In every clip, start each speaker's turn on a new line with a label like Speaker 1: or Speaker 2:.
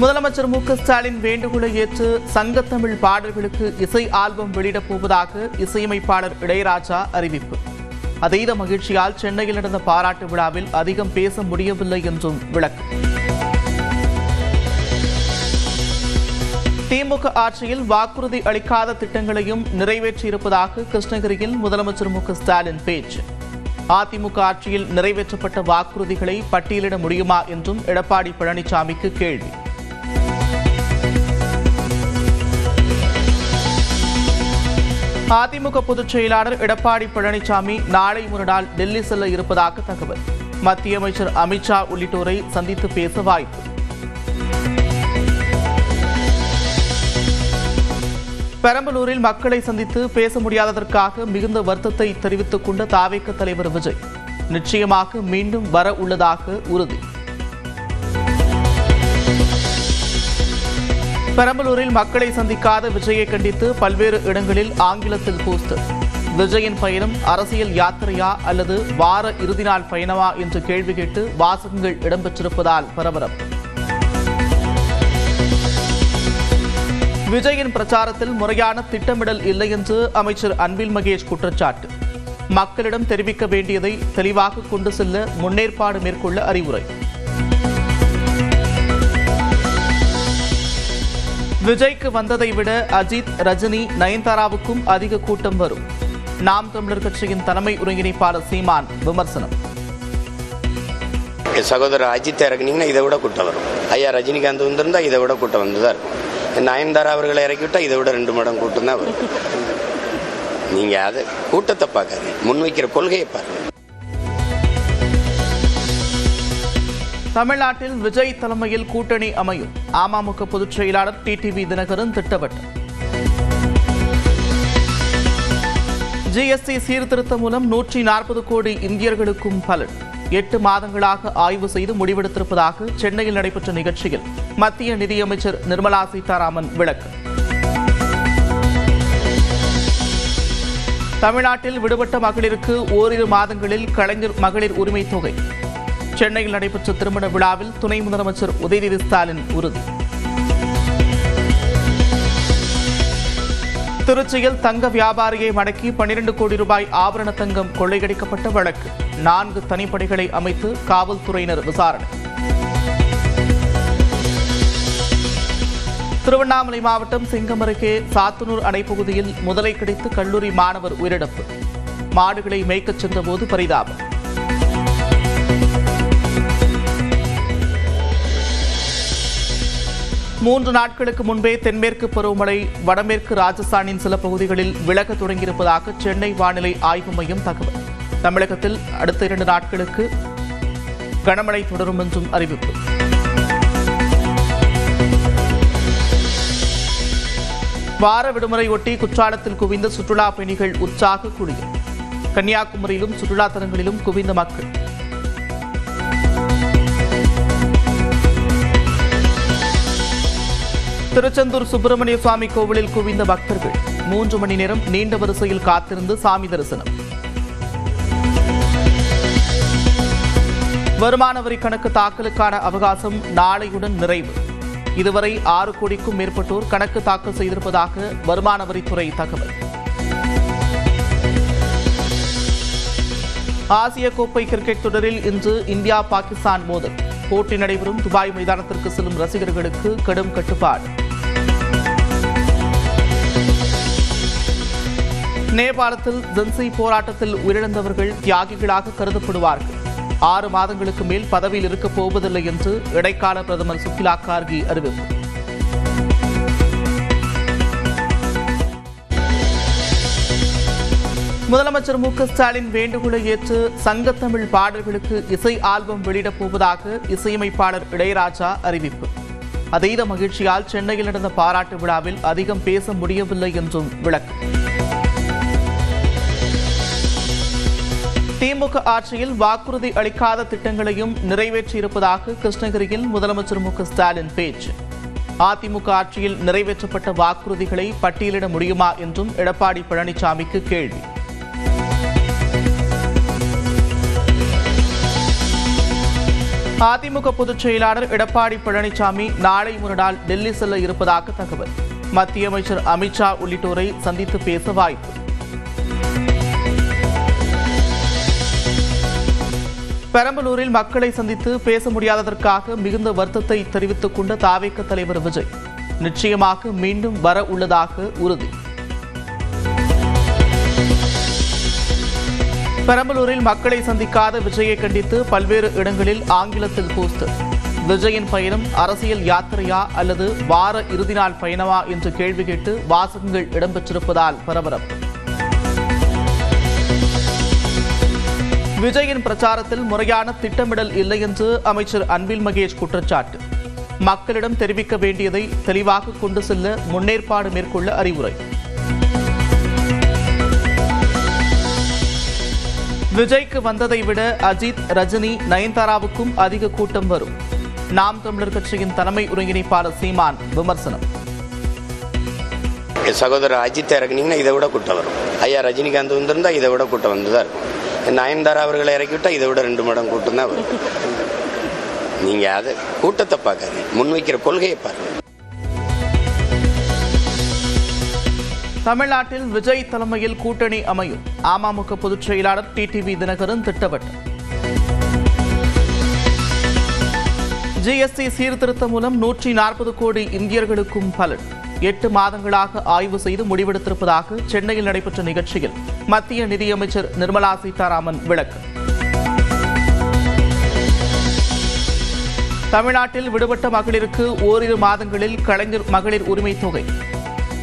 Speaker 1: முதலமைச்சர் மு.க.ஸ்டாலின் வேண்டுகோளை ஏற்று சங்கத்தமிழ் பாடல்களுக்கு இசை ஆல்பம் வெளியிடப் போவதாக இசையமைப்பாளர் இளையராஜா அறிவிப்பு. அதீத மகிழ்ச்சியால் சென்னையில் நடந்த பாராட்டு விழாவில் அதிகம் பேச முடியவில்லை என்றும் விளக்கம். திமுக ஆட்சியில் வாக்குறுதி அளிக்காத திட்டங்களையும் நிறைவேற்றியிருப்பதாக கிருஷ்ணகிரியில் முதலமைச்சர் மு.க.ஸ்டாலின் பேச்சு. அதிமுக ஆட்சியில் நிறைவேற்றப்பட்ட வாக்குறுதிகளை பட்டியலிட முடியுமா என்றும் எடப்பாடி பழனிசாமிக்கு கேள்வி. அதிமுக பொதுச் செயலாளர் எடப்பாடி பழனிசாமி நாளை மறுநாள் டெல்லி செல்ல இருப்பதாக தகவல். மத்திய அமைச்சர் அமித்ஷா உள்ளிட்டோரை சந்தித்து பேச வாய்ப்பு. பெரம்பலூரில் மக்களை சந்தித்து பேச முடியாததற்காக மிகுந்த வருத்தத்தை தெரிவித்துக் கொண்ட தாவேக தலைவர் விஜய் நிச்சயமாக மீண்டும் வர உள்ளதாக உறுதி. பெரம்பலூரில் மக்களை சந்திக்காத விஜயை கண்டித்து பல்வேறு இடங்களில் ஆங்கிலத்தில் போஸ்டர். விஜயின் பயணம் அரசியல் யாத்திரையா அல்லது வார இறுதி நாள் பயணமா என்று கேள்வி கேட்டு வாசகங்கள் இடம்பெற்றிருப்பதால் பரபரப்பு. விஜயின் பிரச்சாரத்தில் முறையான திட்டமிடல் இல்லை என்று அமைச்சர் அன்பில் மகேஷ் குற்றச்சாட்டு. மக்களிடம் தெரிவிக்க வேண்டியதை தெளிவாக கொண்டு செல்ல முன்னேற்பாடு மேற்கொள்ள அறிவுரை. விஜய்க்கு வந்ததை விட அஜித், ரஜினி, நயன்தாராவுக்கும் அதிக கூட்டம் வரும். நாம் தமிழர் கட்சியின் தலைமை ஒருங்கிணைப்பாளர் சீமான் விமர்சனம்.
Speaker 2: சகோதரர் அஜித் இறக்குனீங்கன்னா இதை விட கூட்டம் வரும். ஐயா ரஜினிகாந்த் வந்திருந்தா இதை விட கூட்டம் வந்துதான் இருக்கும். நயன்தாரா அவர்களை இறக்கிவிட்டா இதை விட 2 மடங்கு கூட்டம் தான் வரும். நீங்க அதை கூட்டத்தை பார்க்காது, முன்வைக்கிற கொள்கையை பாருங்க.
Speaker 1: தமிழ்நாட்டில் விஜய் தலைமையில் கூட்டணி அமையும். அமமுக பொதுச் செயலாளர் டிடிவி தினகரன் திட்டவட்டம். ஜிஎஸ்டி சீர்திருத்தம் மூலம் 140 கோடி இந்தியர்களுக்கும் பலன். 8 மாதங்களாக ஆய்வு செய்து முடிவெடுத்திருப்பதாக சென்னையில் நடைபெற்ற நிகழ்ச்சியில் மத்திய நிதியமைச்சர் நிர்மலா சீதாராமன் விளக்கம். தமிழ்நாட்டில் விடுபட்ட மகளிருக்கு ஓரிரு மாதங்களில் கலைஞர் மகளிர் உரிமை தொகை. சென்னையில் நடைபெற்ற திருமண விழாவில் துணை முதலமைச்சர் உதயநிதி ஸ்டாலின் உறுதி. திருச்சியில் தங்க வியாபாரியை மடக்கி 12 கோடி ரூபாய் ஆபரண தங்கம் கொள்ளையடிக்கப்பட்ட வழக்கு. 4 தனிப்படைகளை அமைத்து காவல்துறையினர் விசாரணை. திருவண்ணாமலை மாவட்டம் சிங்கம் அருகே சாத்தனூர் அணை பகுதியில் முதலை கிடைத்து கல்லூரி மாணவர் உயிரிழப்பு. மாடுகளை மேய்க்கச் சென்றபோது பரிதாபம். மூன்று நாட்களுக்கு முன்பே தென்மேற்கு பருவமழை வடமேற்கு ராஜஸ்தானின் சில பகுதிகளில் விலக தொடங்கியிருப்பதாக சென்னை வானிலை ஆய்வு மையம் தகவல். தமிழகத்தில் அடுத்த 2 நாட்களுக்கு கனமழை தொடரும் என்றும் அறிவிப்பு. வார விடுமுறை ஒட்டி குற்றாலத்தில் குவிந்த சுற்றுலா பயணிகள் உற்சாக குளியல். கன்னியாகுமரியிலும் சுற்றுலா தலங்களிலும் குவிந்த மக்கள். திருச்செந்தூர் சுப்பிரமணிய சுவாமி கோவிலில் குவிந்த பக்தர்கள் 3 மணி நேரம் நீண்ட வரிசையில் காத்திருந்து சாமி தரிசனம். வருமான வரி கணக்கு தாக்கலுக்கான அவகாசம் நாளையுடன் நிறைவு. இதுவரை 6 கோடிக்கும் மேற்பட்டோர் கணக்கு தாக்கல் செய்திருப்பதாக வருமான வரித்துறை தகவல். ஆசிய கோப்பை கிரிக்கெட் தொடரில் இன்று இந்தியா பாகிஸ்தான் மோதல். போட்டி நடைபெறும் துபாய் மைதானத்திற்கு செல்லும் ரசிகர்களுக்கு கடும் கட்டுப்பாடு. நேபாளத்தில் ஜென்சி போராட்டத்தில் உயிரிழந்தவர்கள் தியாகிகளாக கருதப்படுவார்கள். 6 மாதங்களுக்கு மேல் பதவியில் இருக்கப் போவதில்லை என்று இடைக்கால பிரதமர் சுகிலா கார்கி அறிவிப்பு. முதலமைச்சர் மு.க.ஸ்டாலின் வேண்டுகோளை ஏற்று சங்கத்தமிழ் பாடல்களுக்கு இசை ஆல்பம் வெளியிடப் போவதாக இசையமைப்பாளர் இளையராஜா அறிவிப்பு. அதீத மகிழ்ச்சியால் சென்னையில் நடந்த பாராட்டு விழாவில் அதிகம் பேச முடியவில்லை என்றும் விளக்கம். திமுக ஆட்சியில் வாக்குறுதி அளிக்காத திட்டங்களையும் நிறைவேற்றியிருப்பதாக கிருஷ்ணகிரியில் முதலமைச்சர் மு.க.ஸ்டாலின் பேச்சு. அதிமுக ஆட்சியில் நிறைவேற்றப்பட்ட வாக்குறுதிகளை பட்டியலிட முடியுமா என்றும் எடப்பாடி பழனிசாமிக்கு கேள்வி. அதிமுக பொதுச் செயலாளர் எடப்பாடி பழனிசாமி நாளை மறுநாள் டெல்லி செல்ல இருப்பதாக தகவல். மத்திய அமைச்சர் அமித்ஷா உள்ளிட்டோரை சந்தித்து பேச வாய்ப்பு. பெரம்பலூரில் மக்களை சந்தித்து பேச முடியாததற்காக மிகுந்த வருத்தத்தை தெரிவித்துக் கொண்ட தாவேக தலைவர் விஜய் நிச்சயமாக மீண்டும் வர உள்ளதாக உறுதி. பெரம்பலூரில் மக்களை சந்திக்காத விஜயை கண்டித்து பல்வேறு இடங்களில் ஆங்கிலத்தில் போஸ்டர். விஜயின் பயணம் அரசியல் யாத்திரையா அல்லது வார இறுதி நாள் பயணமா என்று கேள்வி கேட்டு வாசகங்கள் இடம்பெற்றிருப்பதால் பரபரப்பு. விஜயின் பிரச்சாரத்தில் முறையான திட்டமிடல் இல்லை என்று அமைச்சர் அன்பில் மகேஷ் குற்றச்சாட்டு. மக்களிடம் தெரிவிக்க வேண்டியதை தெளிவாக கொண்டு செல்ல முன்னேற்பாடு மேற்கொள்ள அறிவுரை. விஜய்க்கு வந்ததை விட அஜித், ரஜினி, நயன்தாராவுக்கும் அதிக கூட்டம் வரும். நாம் தமிழர் கட்சியின் தலைமை ஒருங்கிணைப்பாளர் சீமான் விமர்சனம்.
Speaker 2: சகோதரர் அஜித் இறக்குனீங்கன்னா இதை விட கூட்டம் வரும். ஐயா ரஜினிகாந்த் வந்திருந்தா இதை விட கூட்டம் வந்துதான் இருக்கும். நயன்தாரா அவர்களை இறக்கிவிட்டா இதை விட 2 மடங்கு கூட்டம் தான் வரும். நீங்க அதை கூட்டத்தை பார்க்காது, முன்வைக்கிற கொள்கையை பாருங்க.
Speaker 1: தமிழ்நாட்டில் விஜய் தலைமையில் கூட்டணி அமையும். அமமுக பொதுச் செயலாளர் டிடிவி தினகரன் திட்டவட்டம். ஜிஎஸ்டி சீர்திருத்தம் மூலம் 140 கோடி இந்தியர்களுக்கும் பலன். 8 மாதங்களாக ஆய்வு செய்து முடிவெடுத்திருப்பதாக சென்னையில் நடைபெற்ற நிகழ்ச்சியில் மத்திய நிதியமைச்சர் நிர்மலா சீதாராமன் விளக்கம். தமிழ்நாட்டில் விடுபட்ட மகளிருக்கு ஓரிரு மாதங்களில் கலைஞர் மகளிர் உரிமை தொகை.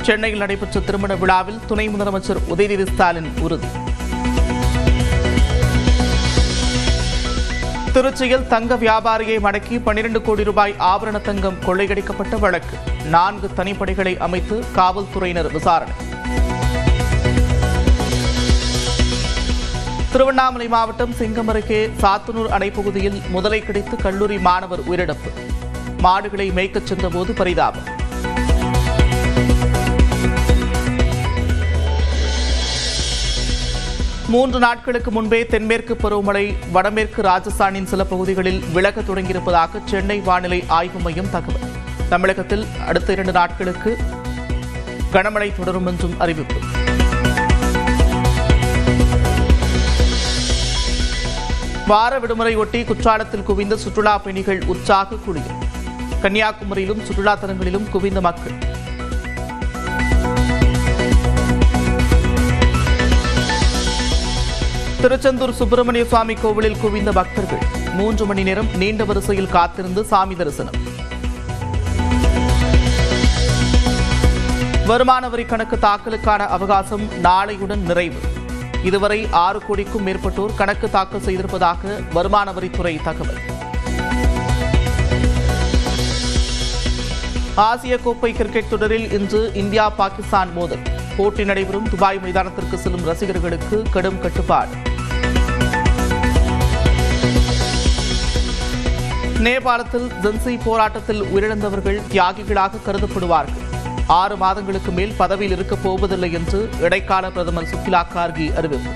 Speaker 1: சென்னையில் நடைபெற்ற திருமண விழாவில் துணை முதலமைச்சர் உதயநிதி ஸ்டாலின் உறுதி. திருச்சியில் தங்க வியாபாரியை மடக்கி 12 கோடி ரூபாய் ஆபரண தங்கம் கொள்ளையடிக்கப்பட்ட வழக்கு. 4 தனிப்படைகளை அமைத்து காவல்துறையினர் விசாரணை. திருவண்ணாமலை மாவட்டம் சிங்கம் அருகே சாத்தனூர் அணை பகுதியில் முதலை கிடைத்து கல்லூரி மாணவர் உயிரிழப்பு. மாடுகளை மேய்க்கச் சென்றபோது பரிதாபம். மூன்று நாட்களுக்கு முன்பே தென்மேற்கு பருவமழை வடமேற்கு ராஜஸ்தானின் சில பகுதிகளில் விலக தொடங்கியிருப்பதாக சென்னை வானிலை ஆய்வு மையம் தகவல். தமிழகத்தில் அடுத்த 2 நாட்களுக்கு கனமழை தொடரும் என்றும் அறிவிப்பு. வார விடுமுறை ஒட்டி குற்றாலத்தில் குவிந்த சுற்றுலா பயணிகள் உற்சாக குளியல். கன்னியாகுமரியிலும் சுற்றுலா தலங்களிலும் குவிந்த மக்கள். திருச்செந்தூர் சுப்பிரமணிய சுவாமி கோவிலில் குவிந்த பக்தர்கள் 3 மணி நேரம் நீண்ட வரிசையில் காத்திருந்து சாமி தரிசனம். வருமான வரி கணக்கு தாக்கலுக்கான அவகாசம் நாளையுடன் நிறைவு. இதுவரை 6 கோடிக்கும் மேற்பட்டோர் கணக்கு தாக்கல் செய்திருப்பதாக வருமான வரித்துறை தகவல். ஆசிய கோப்பை கிரிக்கெட் தொடரில் இன்று இந்தியா பாகிஸ்தான் மோதல். போட்டி நடைபெறும் துபாய் மைதானத்திற்கு செல்லும் ரசிகர்களுக்கு கடும் கட்டுப்பாடு. நேபாளத்தில் ஜென்சி போராட்டத்தில் உயிரிழந்தவர்கள் தியாகிகளாக கருதப்படுவார்கள். 6 மாதங்களுக்கு மேல் பதவியில் இருக்கப் போவதில்லை என்று இடைக்கால பிரதமர் சுகிலா கார்கி அறிவிப்பு.